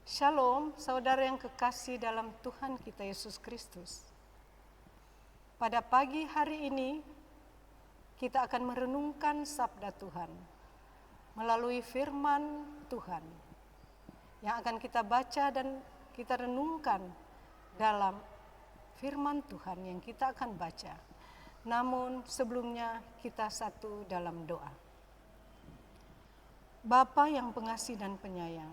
Shalom, saudara yang kekasih dalam Tuhan kita Yesus Kristus. Pada pagi hari ini, kita akan merenungkan sabda Tuhan melalui firman Tuhan yang akan kita baca dan kita renungkan dalam firman Tuhan yang kita akan baca. Namun sebelumnya kita satu dalam doa. Bapa yang pengasih dan penyayang,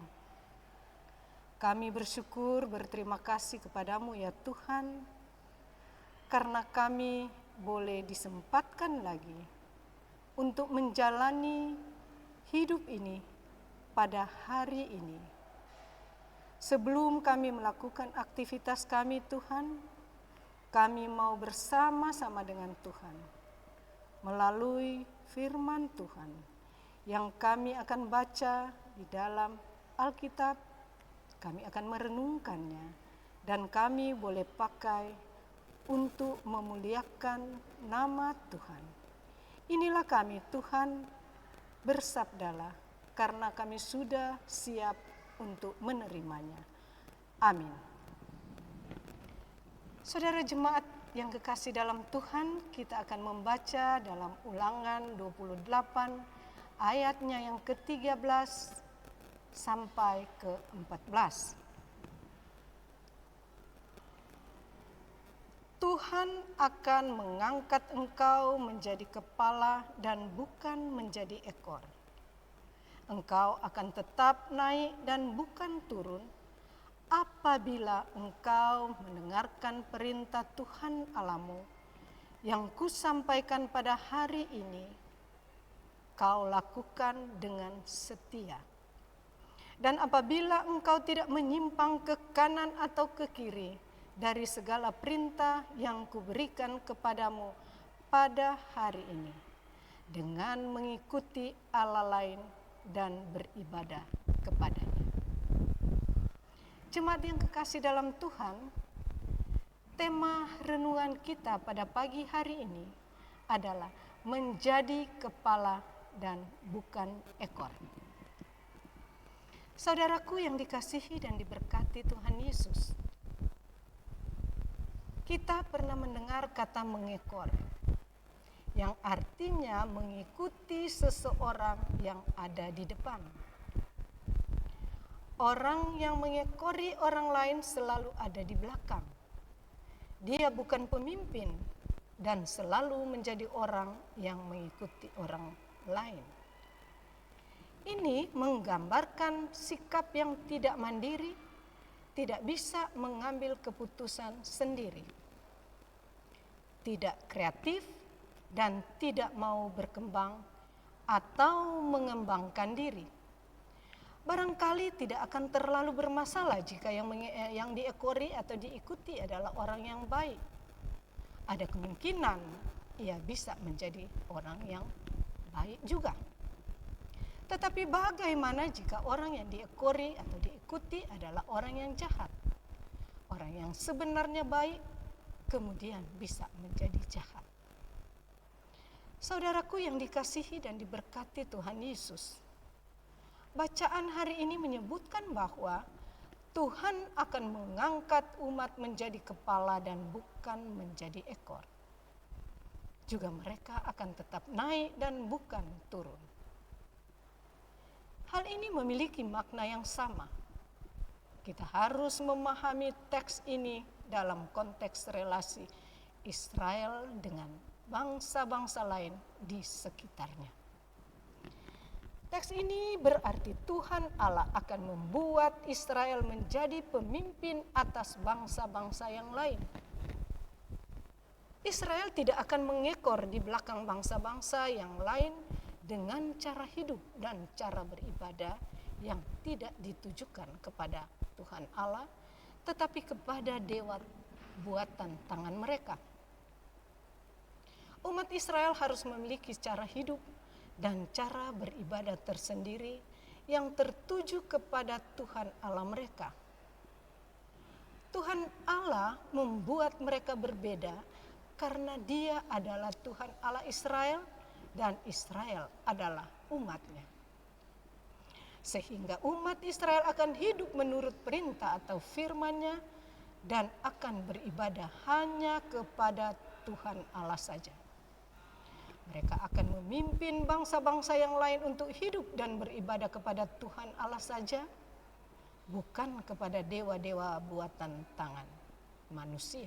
kami bersyukur, berterima kasih kepadamu ya Tuhan, karena kami boleh disempatkan lagi untuk menjalani hidup ini pada hari ini. Sebelum kami melakukan aktivitas kami Tuhan, kami mau bersama-sama dengan Tuhan melalui firman Tuhan yang kami akan baca di dalam Alkitab. Kami akan merenungkannya dan kami boleh pakai untuk memuliakan nama Tuhan. Inilah kami Tuhan, bersabdalah karena kami sudah siap untuk menerimanya. Amin. Saudara jemaat yang kekasih dalam Tuhan, kita akan membaca dalam Ulangan 28 ayatnya yang ke-13 sampai ke-14. Tuhan akan mengangkat engkau menjadi kepala dan bukan menjadi ekor. Engkau akan tetap naik dan bukan turun apabila engkau mendengarkan perintah Tuhan Allahmu yang kusampaikan pada hari ini, kau lakukan dengan setia. Dan apabila engkau tidak menyimpang ke kanan atau ke kiri dari segala perintah yang kuberikan kepadamu pada hari ini, dengan mengikuti Allah lain dan beribadah kepadanya. Jemaat yang kekasih dalam Tuhan, tema renungan kita pada pagi hari ini adalah menjadi kepala dan bukan ekor. Saudaraku yang dikasihi dan diberkati Tuhan Yesus, kita pernah mendengar kata mengekor, yang artinya mengikuti seseorang yang ada di depan. Orang yang mengekori orang lain selalu ada di belakang. Dia bukan pemimpin dan selalu menjadi orang yang mengikuti orang lain. Ini menggambarkan sikap yang tidak mandiri, tidak bisa mengambil keputusan sendiri, tidak kreatif, dan tidak mau berkembang atau mengembangkan diri. Barangkali tidak akan terlalu bermasalah jika yang diekori atau diikuti adalah orang yang baik. Ada kemungkinan ia bisa menjadi orang yang baik juga. Tetapi bagaimana jika orang yang diekori atau diikuti adalah orang yang jahat? Orang yang sebenarnya baik kemudian bisa menjadi jahat. Saudaraku yang dikasihi dan diberkati Tuhan Yesus, bacaan hari ini menyebutkan bahwa Tuhan akan mengangkat umat menjadi kepala dan bukan menjadi ekor. Juga mereka akan tetap naik dan bukan turun. Hal ini memiliki makna yang sama. Kita harus memahami teks ini dalam konteks relasi Israel dengan bangsa-bangsa lain di sekitarnya. Teks ini berarti Tuhan Allah akan membuat Israel menjadi pemimpin atas bangsa-bangsa yang lain. Israel tidak akan mengekor di belakang bangsa-bangsa yang lain dengan cara hidup dan cara beribadah yang tidak ditujukan kepada Tuhan Allah, tetapi kepada dewa buatan tangan mereka. Umat Israel harus memiliki cara hidup dan cara beribadah tersendiri yang tertuju kepada Tuhan Allah mereka. Tuhan Allah membuat mereka berbeda karena Dia adalah Tuhan Allah Israel dan Israel adalah umat-Nya. Sehingga umat Israel akan hidup menurut perintah atau firman-Nya dan akan beribadah hanya kepada Tuhan Allah saja. Mereka akan memimpin bangsa-bangsa yang lain untuk hidup dan beribadah kepada Tuhan Allah saja, bukan kepada dewa-dewa buatan tangan manusia.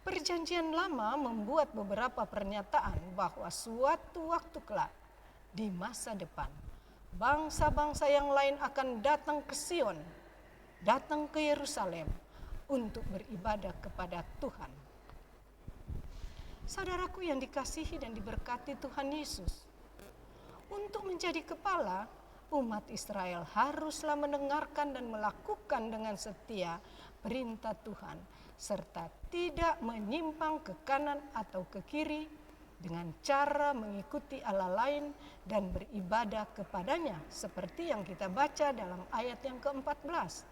Perjanjian Lama membuat beberapa pernyataan bahwa suatu waktu kelak di masa depan, bangsa-bangsa yang lain akan datang ke Sion, datang ke Yerusalem untuk beribadah kepada Tuhan. Saudaraku yang dikasihi dan diberkati Tuhan Yesus, untuk menjadi kepala, umat Israel haruslah mendengarkan dan melakukan dengan setia perintah Tuhan, serta tidak menyimpang ke kanan atau ke kiri dengan cara mengikuti Allah lain dan beribadah kepadanya, seperti yang kita baca dalam ayat yang ke-14.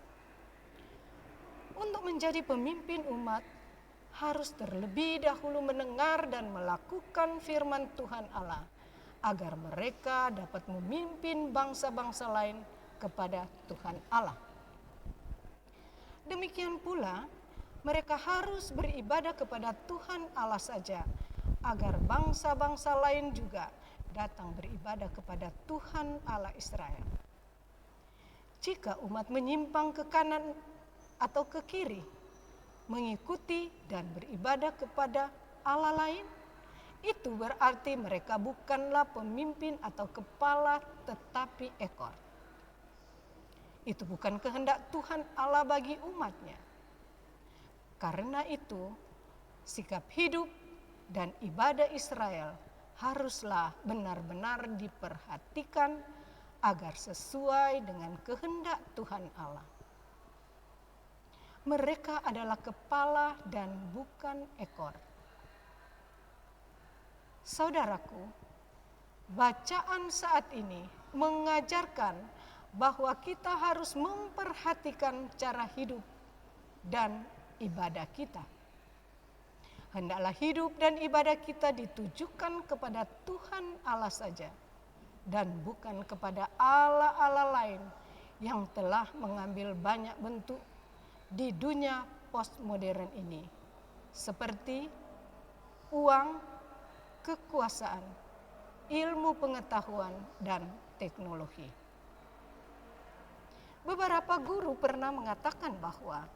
Untuk menjadi pemimpin umat, harus terlebih dahulu mendengar dan melakukan firman Tuhan Allah, agar mereka dapat memimpin bangsa-bangsa lain kepada Tuhan Allah. Demikian pula, mereka harus beribadah kepada Tuhan Allah saja, agar bangsa-bangsa lain juga datang beribadah kepada Tuhan Allah Israel. Jika umat menyimpang ke kanan atau ke kiri, mengikuti dan beribadah kepada Allah lain, itu berarti mereka bukanlah pemimpin atau kepala, tetapi ekor. Itu bukan kehendak Tuhan Allah bagi umat-Nya. Karena itu, sikap hidup dan ibadah Israel haruslah benar-benar diperhatikan agar sesuai dengan kehendak Tuhan Allah. Mereka adalah kepala dan bukan ekor. Saudaraku, bacaan saat ini mengajarkan bahwa kita harus memperhatikan cara hidup dan ibadah kita. Hendaklah hidup dan ibadah kita ditujukan kepada Tuhan Allah saja, dan bukan kepada Allah-Allah lain yang telah mengambil banyak bentuk di dunia postmodern ini, seperti uang, kekuasaan, ilmu pengetahuan, dan teknologi. Beberapa guru pernah mengatakan bahwa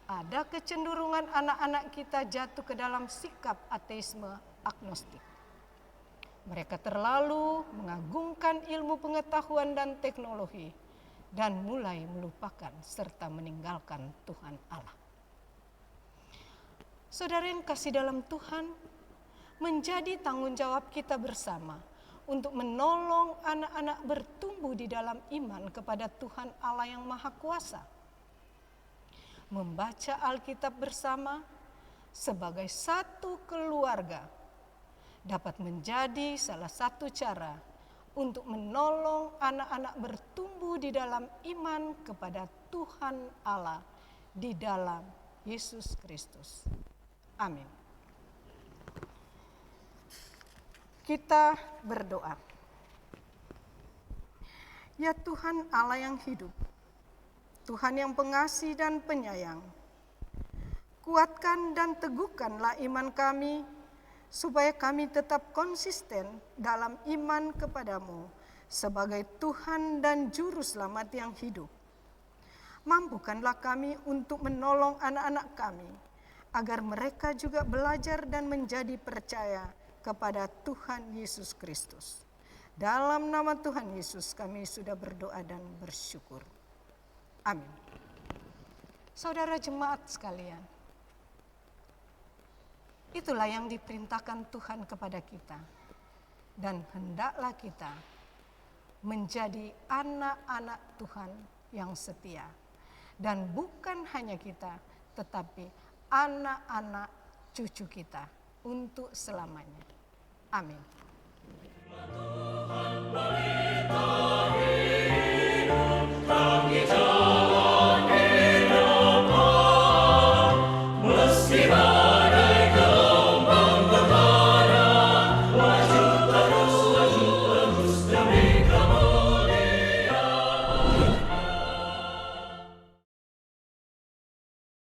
ada kecenderungan anak-anak kita jatuh ke dalam sikap ateisme agnostik. Mereka terlalu mengagungkan ilmu pengetahuan dan teknologi dan mulai melupakan serta meninggalkan Tuhan Allah. Saudara yang kasih dalam Tuhan, menjadi tanggung jawab kita bersama untuk menolong anak-anak bertumbuh di dalam iman kepada Tuhan Allah yang Maha Kuasa. Membaca Alkitab bersama sebagai satu keluarga dapat menjadi salah satu cara untuk menolong anak-anak bertumbuh di dalam iman kepada Tuhan Allah di dalam Yesus Kristus. Amin. Kita berdoa. Ya Tuhan Allah yang hidup, Tuhan yang pengasih dan penyayang, kuatkan dan teguhkanlah iman kami, supaya kami tetap konsisten dalam iman kepadamu sebagai Tuhan dan Juru Selamat yang hidup. Mampukanlah kami untuk menolong anak-anak kami, agar mereka juga belajar dan menjadi percaya kepada Tuhan Yesus Kristus. Dalam nama Tuhan Yesus kami sudah berdoa dan bersyukur. Amin. Saudara jemaat sekalian, itulah yang diperintahkan Tuhan kepada kita. Dan hendaklah kita menjadi anak-anak Tuhan yang setia. Dan bukan hanya kita, tetapi anak-anak cucu kita untuk selamanya. Amin. Tuhan